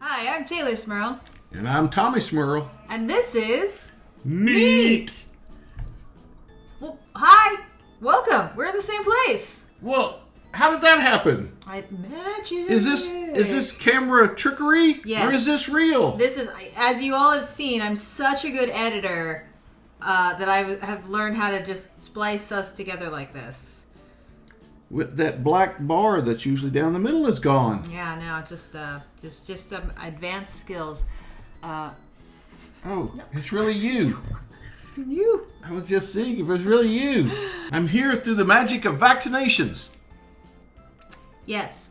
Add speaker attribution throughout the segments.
Speaker 1: Hi, I'm Taylor Smurl.
Speaker 2: And I'm Tommy Smurl.
Speaker 1: And this is...
Speaker 2: Neat!
Speaker 1: Well, hi! Welcome! We're in the same place!
Speaker 2: Well, how did that happen?
Speaker 1: Magic!
Speaker 2: Is this camera trickery?
Speaker 1: Yes.
Speaker 2: Or is this real?
Speaker 1: This is, as you all have seen, I'm such a good editor that I have learned how to just splice us together like this.
Speaker 2: With that black bar that's usually down the middle is gone.
Speaker 1: Yeah, no, just advanced skills.
Speaker 2: Oh, it's really you.
Speaker 1: You.
Speaker 2: I was just seeing if it was really you. I'm here through the magic of vaccinations.
Speaker 1: Yes.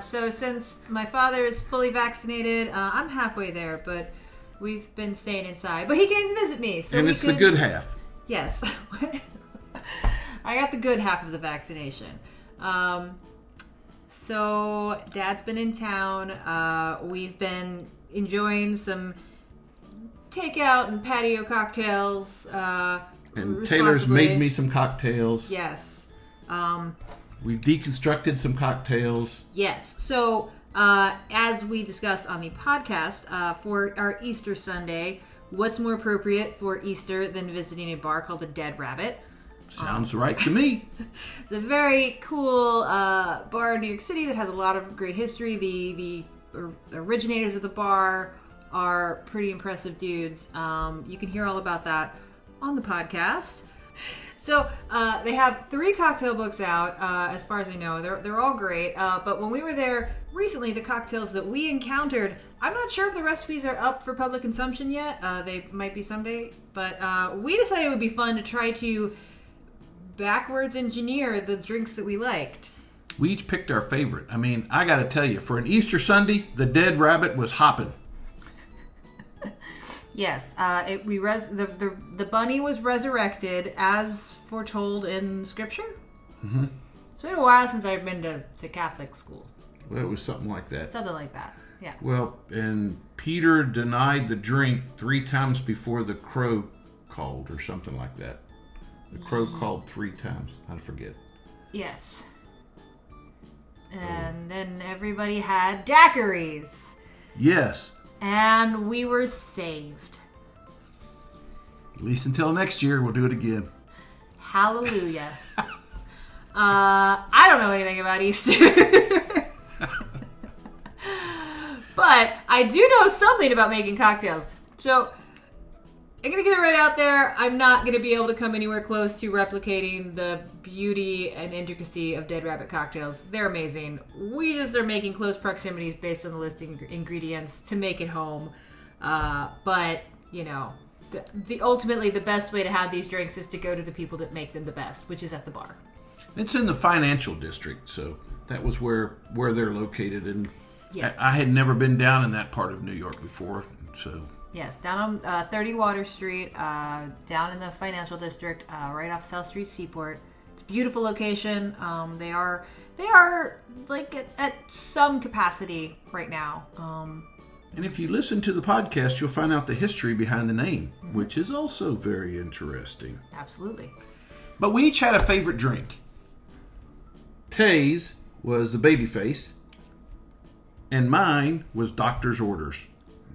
Speaker 1: So since my father is fully vaccinated, I'm halfway there, but we've been staying inside. But he came to visit me, so
Speaker 2: And it's the good half.
Speaker 1: Yes. I got the good half of the vaccination. So Dad's been in town. We've been enjoying some takeout and patio cocktails.
Speaker 2: And Taylor's made me some cocktails.
Speaker 1: Yes.
Speaker 2: We've deconstructed some cocktails.
Speaker 1: Yes. So, as we discussed on the podcast, for our Easter Sunday, what's more appropriate for Easter than visiting a bar called the Dead Rabbit?
Speaker 2: Sounds right to me.
Speaker 1: It's a very cool bar in New York City that has a lot of great history. The originators of the bar are pretty impressive dudes. You can hear all about that on the podcast. So they have 3 cocktail books out, as far as I know. They're all great. But when we were there recently, the cocktails that we encountered, I'm not sure if the recipes are up for public consumption yet. They might be someday. But we decided it would be fun to try to backwards engineer the drinks that we liked.
Speaker 2: We each picked our favorite. I mean, I got to tell you, for an Easter Sunday, the Dead Rabbit was hopping.
Speaker 1: Yes, the bunny was resurrected as foretold in Scripture.
Speaker 2: Mm-hmm.
Speaker 1: It's been a while since I've been to Catholic school.
Speaker 2: Well, it was something like that.
Speaker 1: Something like that, yeah.
Speaker 2: Well, and Peter denied the drink 3 times before the crow called, or something like that. The crow called 3 times. I forget.
Speaker 1: Yes. And then everybody had daiquiris.
Speaker 2: Yes.
Speaker 1: And we were saved.
Speaker 2: At least until next year, we'll do it again.
Speaker 1: Hallelujah. I don't know anything about Easter. But I do know something about making cocktails. So I'm going to get it right out there. I'm not going to be able to come anywhere close to replicating the beauty and intricacy of Dead Rabbit cocktails. They're amazing. We just are making close proximities based on the listing ingredients to make it home. But, you know, ultimately the best way to have these drinks is to go to the people that make them the best, which is at the bar.
Speaker 2: It's in the financial district, so that was where they're located. And
Speaker 1: yes.
Speaker 2: I had never been down in that part of New York before, so...
Speaker 1: Yes, down on 30 Water Street, down in the financial district, right off South Street Seaport. It's a beautiful location. They are like at some capacity right now.
Speaker 2: And if you listen to the podcast, you'll find out the history behind the name, which is also very interesting.
Speaker 1: Absolutely.
Speaker 2: But we each had a favorite drink. Tay's was the Babyface, and mine was Doctor's Orders.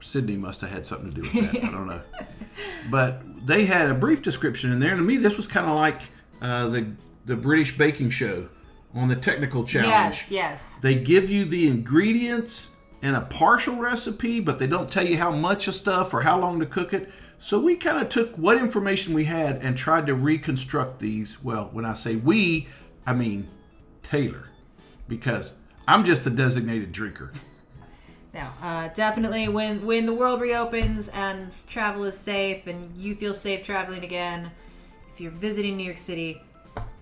Speaker 2: Sydney must have had something to do with that. I don't know. But they had a brief description in there. And to me, this was kind of like the British baking show on the technical challenge.
Speaker 1: Yes.
Speaker 2: They give you the ingredients and a partial recipe, but they don't tell you how much of stuff or how long to cook it. So we kind of took what information we had and tried to reconstruct these. Well, when I say we, I mean Taylor. Because I'm just the designated drinker.
Speaker 1: No, definitely when the world reopens and travel is safe and you feel safe traveling again, if you're visiting New York City,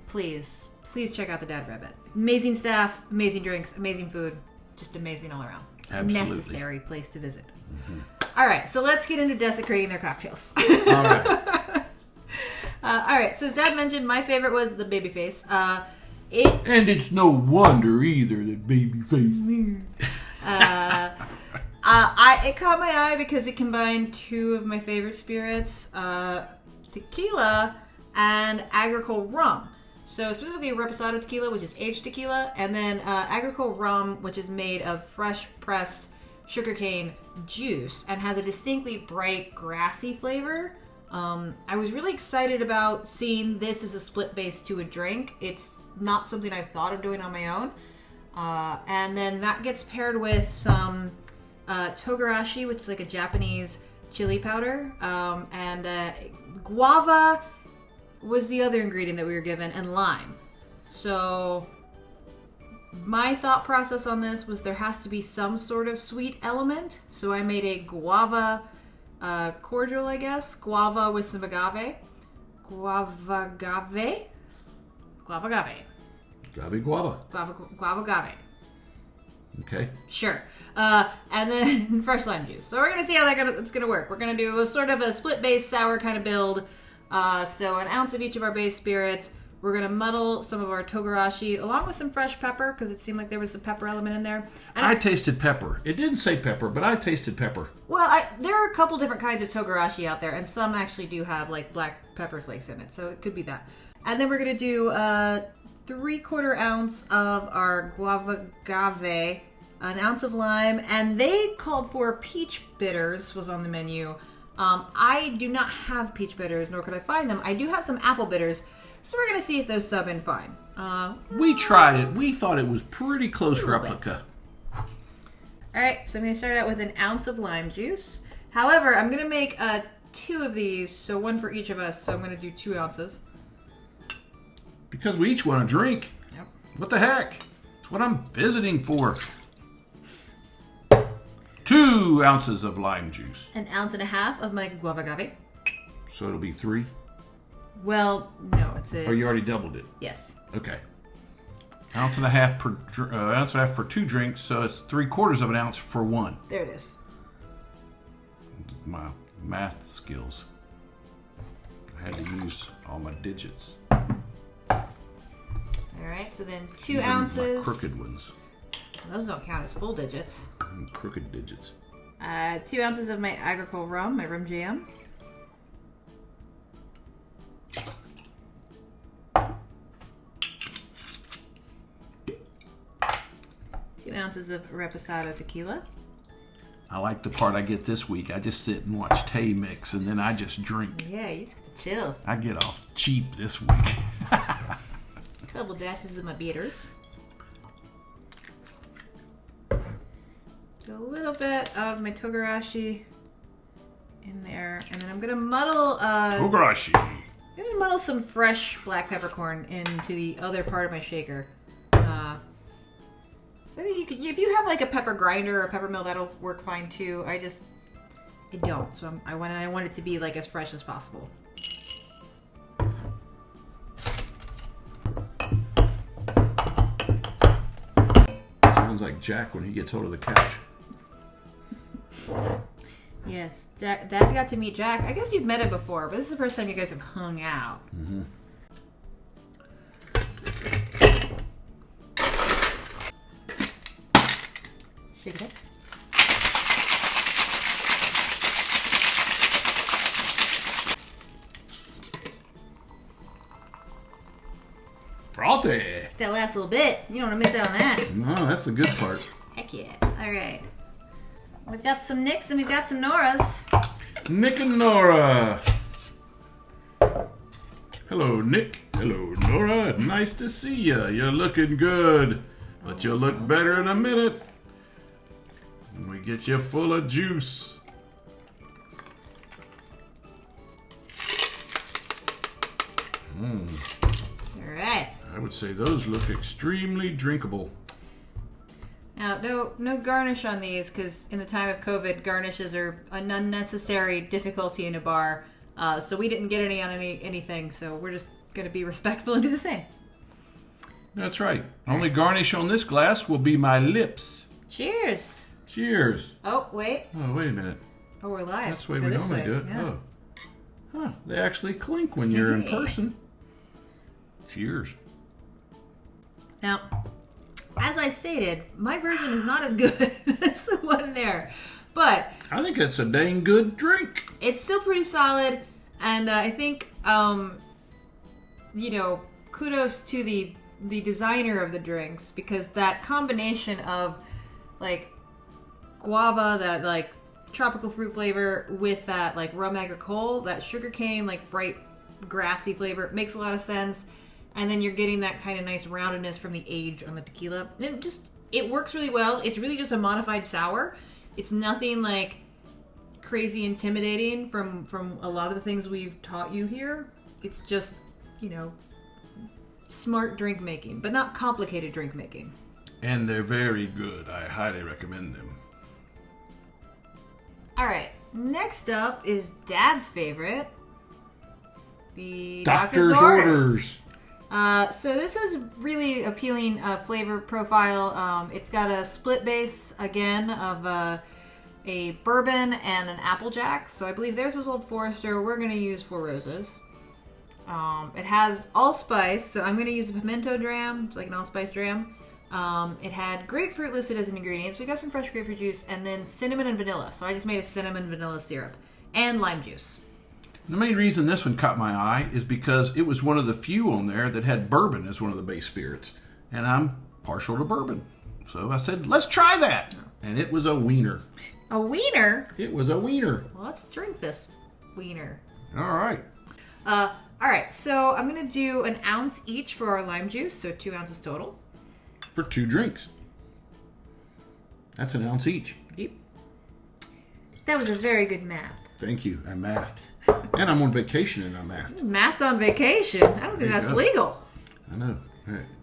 Speaker 1: please check out the Dead Rabbit. Amazing staff, amazing drinks, amazing food, just amazing all around.
Speaker 2: Absolutely.
Speaker 1: Necessary place to visit. Mm-hmm. All right, so let's get into desecrating their cocktails.
Speaker 2: All right.
Speaker 1: All right, so as Dad mentioned, my favorite was the Babyface.
Speaker 2: And it's no wonder either that Babyface.
Speaker 1: It caught my eye because it combined 2 of my favorite spirits, tequila and agricole rum. So specifically reposado tequila, which is aged tequila, and then agricole rum, which is made of fresh pressed sugarcane juice and has a distinctly bright, grassy flavor. I was really excited about seeing this as a split base to a drink. It's not something I've thought of doing on my own. And then that gets paired with some togarashi, which is like a Japanese chili powder. And guava was the other ingredient that we were given, and lime. So my thought process on this was there has to be some sort of sweet element. So I made a guava cordial, I guess. Guava with some agave. Guava agave.
Speaker 2: Gabi guava.
Speaker 1: Guava agave.
Speaker 2: Okay.
Speaker 1: Sure. And then fresh lime juice. So we're going to see how it's going to work. We're going to do a sort of a split base sour kind of build. So an ounce of each of our base spirits. We're going to muddle some of our togarashi along with some fresh pepper because it seemed like there was some pepper element in there. And
Speaker 2: I tasted pepper. It didn't say pepper, but I tasted pepper.
Speaker 1: Well, there are a couple different kinds of togarashi out there, and some actually do have like black pepper flakes in it, so it could be that. And then we're going to do 3/4 ounce of our guava agave, an ounce of lime, and they called for peach bitters was on the menu. I do not have peach bitters, nor could I find them. I do have some apple bitters. So we're going to see if those sub in fine.
Speaker 2: We tried it. We thought it was pretty close replica.
Speaker 1: All right, so I'm going to start out with an ounce of lime juice. However, I'm going to make 2 of these, so one for each of us. So I'm going to do 2 ounces.
Speaker 2: Because we each want a drink.
Speaker 1: Yep.
Speaker 2: What the heck? It's what I'm visiting for. 2 ounces of lime juice.
Speaker 1: An ounce and a half of my guava agave.
Speaker 2: So it'll be 3.
Speaker 1: Well, no, it's
Speaker 2: Oh, you already doubled it.
Speaker 1: Yes.
Speaker 2: Okay. Ounce and a half for 2 drinks, so it's 3/4 of an ounce for 1.
Speaker 1: There it is.
Speaker 2: My math skills. I had to use all my digits.
Speaker 1: All right, so then 2
Speaker 2: Even
Speaker 1: ounces.
Speaker 2: My crooked ones.
Speaker 1: Those don't count as full digits.
Speaker 2: Crooked digits.
Speaker 1: 2 ounces of my agricole rum, my rum jam. 2 ounces of reposado tequila.
Speaker 2: I like the part I get this week. I just sit and watch Tay mix, and then I just drink.
Speaker 1: Yeah, you just get to chill.
Speaker 2: I get off cheap this week.
Speaker 1: Couple dashes of my bitters. A little bit of my togarashi in there, and then I'm gonna muddle.
Speaker 2: Togarashi.
Speaker 1: I'm gonna muddle some fresh black peppercorn into the other part of my shaker. So I think you could, if you have like a pepper grinder or a pepper mill, that'll work fine too. I don't. So I want it to be like as fresh as possible.
Speaker 2: Sounds like Jack when he gets hold of the couch.
Speaker 1: Yes, Jack. Dad got to meet Jack. I guess you've met him before, but this is the first time you guys have hung out.
Speaker 2: Mm-hmm.
Speaker 1: Shake it up.
Speaker 2: Frothy.
Speaker 1: That last little bit. You don't want to miss out on that.
Speaker 2: No, that's the good part.
Speaker 1: Heck yeah. All right. We've got some Nicks and we've got some Noras.
Speaker 2: Nick and Nora. Hello, Nick. Hello, Nora. Nice to see you. You're looking good. But you'll look better in a minute. When we get you full of juice.
Speaker 1: All right.
Speaker 2: I would say those look extremely drinkable.
Speaker 1: Now, no garnish on these because in the time of COVID, garnishes are an unnecessary difficulty in a bar. So we didn't get any on anything. So we're just going to be respectful and do the same.
Speaker 2: That's right. Only garnish on this glass will be my lips.
Speaker 1: Cheers.
Speaker 2: Cheers.
Speaker 1: Oh, wait.
Speaker 2: Oh, wait a minute.
Speaker 1: Oh, we're live.
Speaker 2: That's the way
Speaker 1: Go
Speaker 2: we
Speaker 1: this
Speaker 2: normally
Speaker 1: way.
Speaker 2: do it.
Speaker 1: Yeah.
Speaker 2: Oh. Huh. They actually clink when you're in
Speaker 1: Hey.
Speaker 2: person. Cheers.
Speaker 1: Now, as I stated, my version is not as good as the one there. But
Speaker 2: I think it's a dang good drink.
Speaker 1: it's still pretty solid. And I think, kudos to the designer of the drinks because that combination of like guava, that like tropical fruit flavor with that like rum agricole, that sugarcane, like bright grassy flavor. It makes a lot of sense. And then you're getting that kind of nice roundedness from the age on the tequila. And it works really well. It's really just a modified sour. It's nothing like crazy intimidating from a lot of the things we've taught you here. It's just, smart drink making, but not complicated drink making.
Speaker 2: And they're very good. I highly recommend them.
Speaker 1: All right, next up is Dad's favorite, the
Speaker 2: Doctor's Orders.
Speaker 1: So this is really appealing flavor profile. It's got a split base, again, of a bourbon and an Applejack. So I believe theirs was Old Forester. We're going to use Four Roses. It has allspice, so I'm going to use a pimento dram. It's like an allspice dram. It had grapefruit listed as an ingredient, so we got some fresh grapefruit juice, and then cinnamon and vanilla. So I just made a cinnamon vanilla syrup and lime juice.
Speaker 2: The main reason this one caught my eye is because it was one of the few on there that had bourbon as one of the base spirits, and I'm partial to bourbon. So I said, let's try that. And it was a wiener.
Speaker 1: A wiener?
Speaker 2: It was a wiener.
Speaker 1: Well, let's drink this wiener.
Speaker 2: All right.
Speaker 1: All right, so I'm going to do an ounce each for our lime juice, so 2 ounces total.
Speaker 2: For 2 drinks. That's an ounce each.
Speaker 1: Yep. That was a very good math.
Speaker 2: Thank you. I mathed. And I'm on vacation and I mathed.
Speaker 1: Math on vacation? I don't think that's legal.
Speaker 2: I know.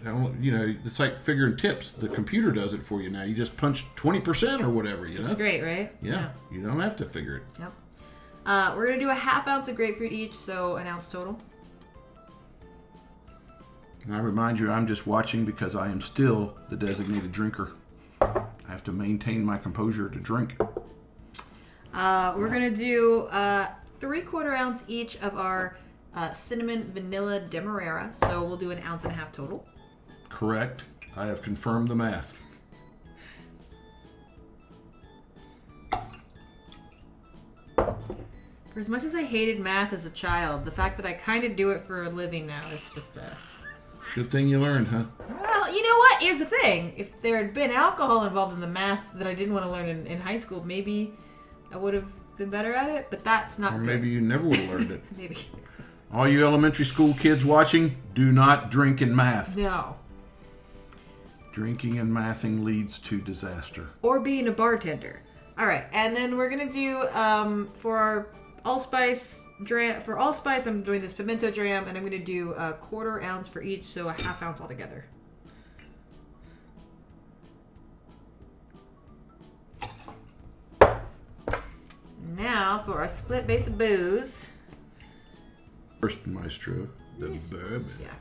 Speaker 2: It's like figuring tips. The computer does it for you now. You just punch 20% or whatever,
Speaker 1: That's great, right?
Speaker 2: Yeah. You don't have to figure it.
Speaker 1: Yep. We're going to do a half ounce of grapefruit each, so an ounce total.
Speaker 2: And I remind you, I'm just watching because I am still the designated drinker. I have to maintain my composure to drink.
Speaker 1: We're going to do 3/4 ounce each of our cinnamon vanilla demerara, so we'll do an ounce and a half total.
Speaker 2: Correct. I have confirmed the math.
Speaker 1: For as much as I hated math as a child, the fact that I kind of do it for a living now is just
Speaker 2: Good thing you learned, huh?
Speaker 1: Well, you know what? Here's the thing. If there had been alcohol involved in the math that I didn't want to learn in high school, maybe I would have been better at it, but that's not
Speaker 2: Or
Speaker 1: good.
Speaker 2: maybe you never would have learned it.
Speaker 1: Maybe.
Speaker 2: All you elementary school kids watching, do not drink in math.
Speaker 1: No.
Speaker 2: Drinking and mathing leads to disaster.
Speaker 1: Or being a bartender. All right, and then we're going to do, for our allspice dram, for allspice, I'm doing this pimento dram, and I'm going to do 1/4 ounce for each, so a half ounce altogether. Now for our split base of booze.
Speaker 2: First maestro, the bourbon.
Speaker 1: Yeah.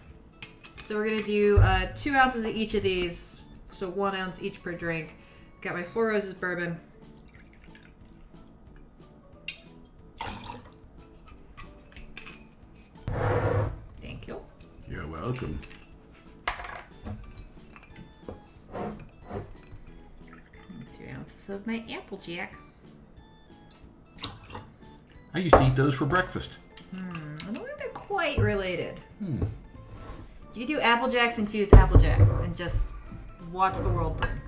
Speaker 1: So we're going to do 2 ounces of each of these, so 1 ounce each per drink. Got my Four Roses bourbon. Thank you.
Speaker 2: You're welcome.
Speaker 1: 2 ounces of my Applejack.
Speaker 2: I used to eat those for breakfast.
Speaker 1: I don't think they're quite related. You do Applejacks infused Applejack and just watch the world burn.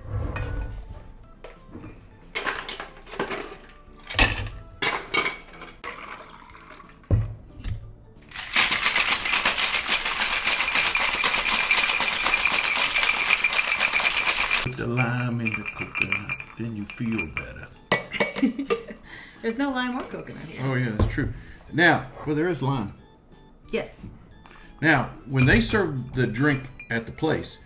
Speaker 2: Put the lime in the coconut, then you feel better.
Speaker 1: There's no lime or coconut here.
Speaker 2: Oh yeah, that's true. Now, well, there is lime.
Speaker 1: Yes.
Speaker 2: Now, when they serve the drink at the place,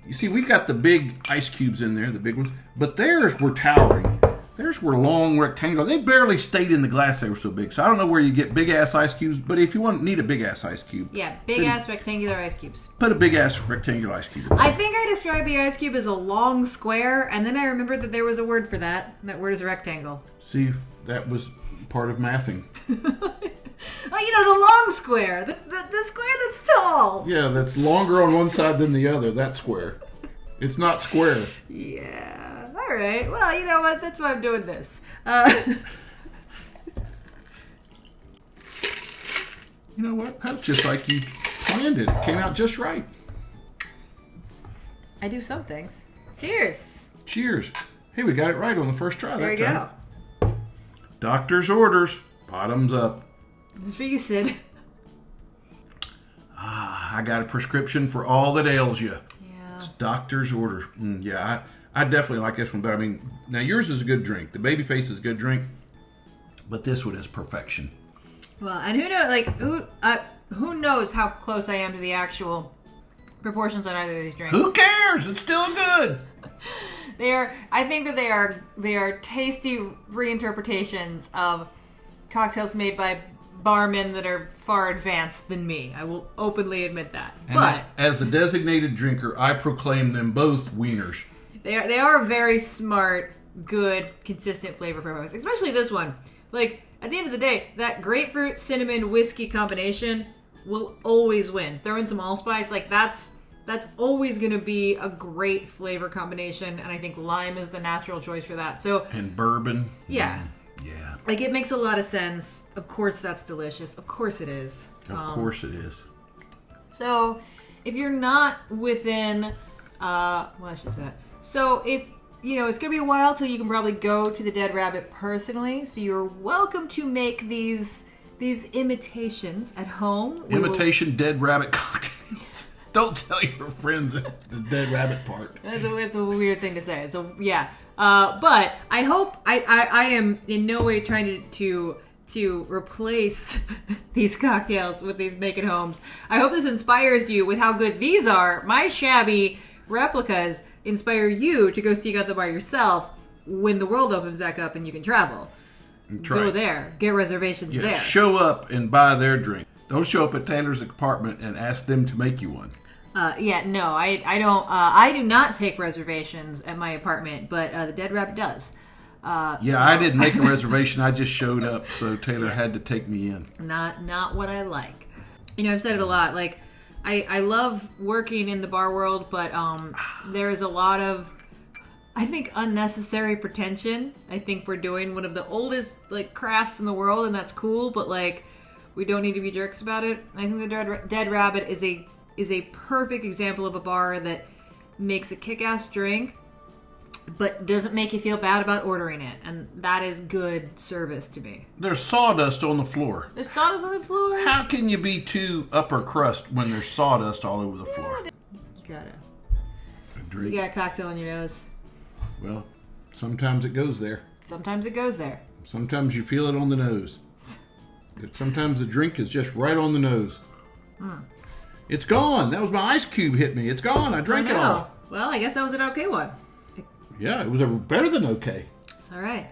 Speaker 2: you see, we've got the big ice cubes in there, the big ones, but theirs were towering. Theirs were long, rectangular. They barely stayed in the glass. They were so big. So I don't know where you get big-ass ice cubes, but if you need a big-ass ice cube,
Speaker 1: Yeah, big-ass rectangular ice cubes.
Speaker 2: put a big-ass rectangular ice cube in.
Speaker 1: I think I described the ice cube as a long square, and then I remembered that there was a word for that. And that word is rectangle.
Speaker 2: See, that was part of mathing.
Speaker 1: Oh, the long square. The square that's tall.
Speaker 2: Yeah, that's longer on one side than the other, that square. It's not square.
Speaker 1: Yeah. All right. Well, you know what? That's why I'm doing this.
Speaker 2: You know what? That's just like you planned it. It came out just right.
Speaker 1: I do some things. Cheers.
Speaker 2: Cheers. Hey, we got it right on the first try
Speaker 1: There
Speaker 2: that
Speaker 1: you
Speaker 2: time.
Speaker 1: go.
Speaker 2: Doctor's orders. Bottoms up.
Speaker 1: This is for you, Sid.
Speaker 2: I got a prescription for all that ails you.
Speaker 1: Yeah.
Speaker 2: It's doctor's orders. Yeah, I definitely like this one better. I mean, now yours is a good drink. The Babyface is a good drink. But this one is perfection.
Speaker 1: Well, and who knows? Like who knows how close I am to the actual proportions on either of these drinks?
Speaker 2: Who cares? It's still good.
Speaker 1: I think that they are tasty reinterpretations of cocktails made by barmen that are far advanced than me. I will openly admit that.
Speaker 2: And
Speaker 1: but
Speaker 2: as a designated drinker, I proclaim them both wieners.
Speaker 1: they are very smart, good, consistent flavor profiles. Especially this one. Like at the end of the day, that grapefruit cinnamon whiskey combination will always win. Throw in some allspice, like that's always going to be a great flavor combination, and I think lime is the natural choice for that. So
Speaker 2: And bourbon.
Speaker 1: yeah.
Speaker 2: Yeah.
Speaker 1: Like, it makes a lot of sense. Of course that's delicious. Of course it is.
Speaker 2: Of course it is.
Speaker 1: So, if you're not within, well, I should say that. So, if, it's going to be a while till you can probably go to the Dead Rabbit personally. So, you're welcome to make these imitations at home.
Speaker 2: Imitation Dead Rabbit cocktails. Don't tell your friends the Dead Rabbit part.
Speaker 1: It's a weird thing to say. So, yeah. But I hope I am in no way trying to replace these cocktails with these make at homes. I hope this inspires you with how good these are. My shabby replicas inspire you to go seek out the bar yourself when the world opens back up and you can travel. Go there, get reservations there.
Speaker 2: Show up and buy their drink. Don't show up at Taylor's apartment and ask them to make you one.
Speaker 1: I don't. I do not take reservations at my apartment, but the Dead Rabbit does.
Speaker 2: I didn't make a reservation. I just showed up, so Taylor had to take me in.
Speaker 1: Not what I like. I've said it a lot. Like, I love working in the bar world, but there is a lot of, I think, unnecessary pretension. I think we're doing one of the oldest crafts in the world, and that's cool. But we don't need to be jerks about it. I think the Dead Rabbit is a perfect example of a bar that makes a kick-ass drink, but doesn't make you feel bad about ordering it. And that is good service to me.
Speaker 2: There's sawdust on the floor.
Speaker 1: There's sawdust on the floor?
Speaker 2: How can you be too upper crust when there's sawdust all over the floor?
Speaker 1: You
Speaker 2: Drink.
Speaker 1: got a cocktail on your nose.
Speaker 2: Well, sometimes it goes there.
Speaker 1: Sometimes it goes there.
Speaker 2: Sometimes you feel it on the nose. Sometimes the drink is just right on the nose. It's gone. That was my ice cube hit me. It's gone. I drank it all.
Speaker 1: Well, I guess that was an okay one.
Speaker 2: Yeah, it was better than okay.
Speaker 1: It's all right.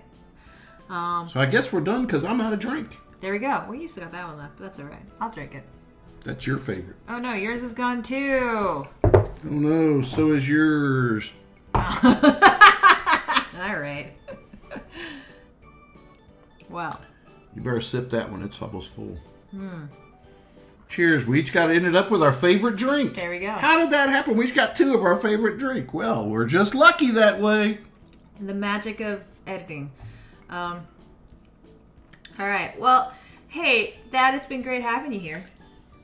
Speaker 2: So I guess we're done because I'm out of drink.
Speaker 1: There we go. We still got that one left, but that's all right. I'll drink it.
Speaker 2: That's your favorite.
Speaker 1: Oh, no. Yours is gone, too.
Speaker 2: Oh, no. So is yours.
Speaker 1: All right. Well.
Speaker 2: You better sip that one. It's almost full. Cheers. We each got ended up with our favorite drink.
Speaker 1: There we go.
Speaker 2: How did that happen? We each got two of our favorite drink. Well, we're just lucky that way.
Speaker 1: The magic of editing. All right. Well, hey, Dad, it's been great having you here.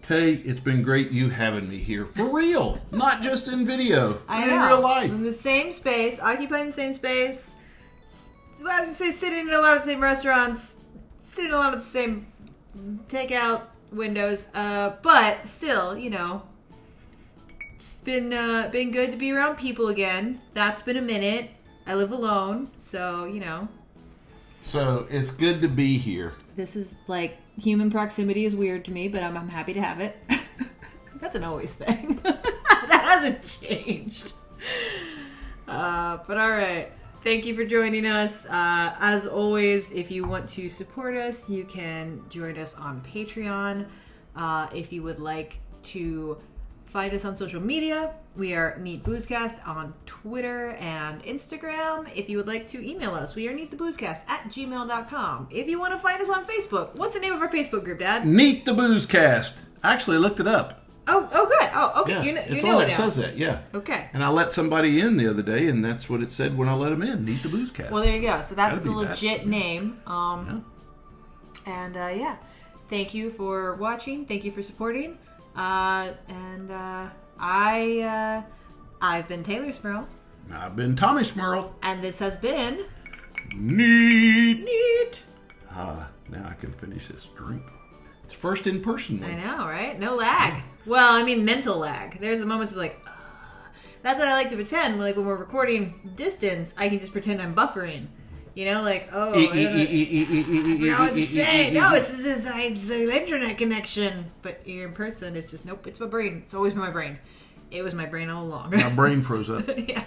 Speaker 2: Tay, it's been great you having me here. For real. Not just in video.
Speaker 1: I
Speaker 2: but
Speaker 1: know.
Speaker 2: in real life.
Speaker 1: In the same space, occupying the same space. Well, I was going to say sitting in a lot of the same restaurants, sitting in a lot of the same takeout windows, but still, it's been good to be around people again. That's been a minute. I live alone, so
Speaker 2: So it's good to be here.
Speaker 1: this is human proximity is weird to me, but I'm happy to have it. That's an always thing. That hasn't changed. But all right. Thank you for joining us. As always, if you want to support us, you can join us on Patreon. If you would like to find us on social media, we are Neat Boozecast on Twitter and Instagram. If you would like to email us, we are neattheboozecast@gmail.com. If you want to find us on Facebook, what's the name of our Facebook group, Dad?
Speaker 2: Neat the Boozecast. I actually looked it up.
Speaker 1: Oh, good. Oh, okay.
Speaker 2: Yeah,
Speaker 1: You
Speaker 2: it's
Speaker 1: know
Speaker 2: on
Speaker 1: it
Speaker 2: it
Speaker 1: now.
Speaker 2: says that, yeah.
Speaker 1: Okay.
Speaker 2: And I let somebody in the other day, and that's what it said when I let them in. Neat the Boozecast.
Speaker 1: Well, there you go. So that's
Speaker 2: That'd
Speaker 1: the
Speaker 2: be
Speaker 1: legit
Speaker 2: bad.
Speaker 1: name.
Speaker 2: Yeah.
Speaker 1: And yeah, thank you for watching. Thank you for supporting. I've been Taylor Smurl.
Speaker 2: I've been Tommy Smurl.
Speaker 1: And this has been
Speaker 2: Neat. Now I can finish this drink. It's first in person one.
Speaker 1: I know, right? No lag. Well, I mean mental lag. There's the moments of like, that's what I like to pretend. Like when we're recording distance, I can just pretend I'm buffering. You know, like, oh, no, it's saying, no, it's an internet connection. But you're in person, it's just, nope, it's my brain. It's always my brain. It was my brain all along.
Speaker 2: My brain froze up.
Speaker 1: Yeah.